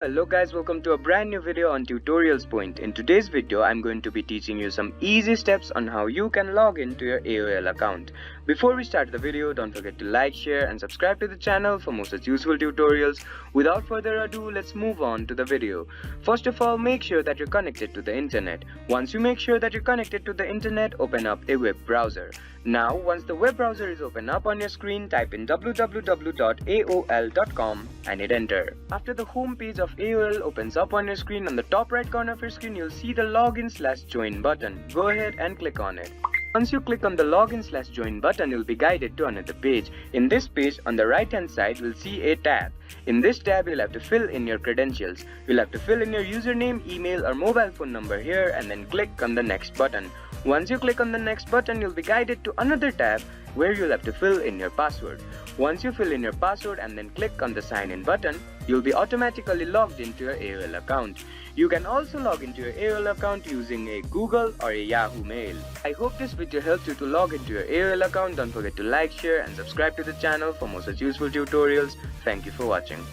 Hello guys, welcome to a brand new video on Tutorials Point. In today's video, I'm going to be teaching you some easy steps on how you can log into your AOL account. Before we start the video, don't forget to like, share and subscribe to the channel for more such useful tutorials. Without further ado, let's move on to the video. First of all, make sure that you're connected to the internet. Once you make sure that you're connected to the internet, open up a web browser. Now, once the web browser is open up on your screen, type in www.aol.com and hit enter. After the home page of AOL opens up on your screen, on the top right corner of your screen, you'll see the login/join button. Go ahead and click on it. Once you click on the login/join button, you'll be guided to another page. In this page, on the right hand side, you'll see a tab. In this tab, you'll have to fill in your credentials. You'll have to fill in your username, email or mobile phone number here and then click on the next button. Once you click on the next button, you'll be guided to another tab where you'll have to fill in your password. Once you fill in your password and then click on the sign in button, you'll be automatically logged into your AOL account. You can also log into your AOL account using a Google or a Yahoo Mail. I hope this video helped you to log into your AOL account. Don't forget to like, share and subscribe to the channel for more such useful tutorials. Thank you for watching.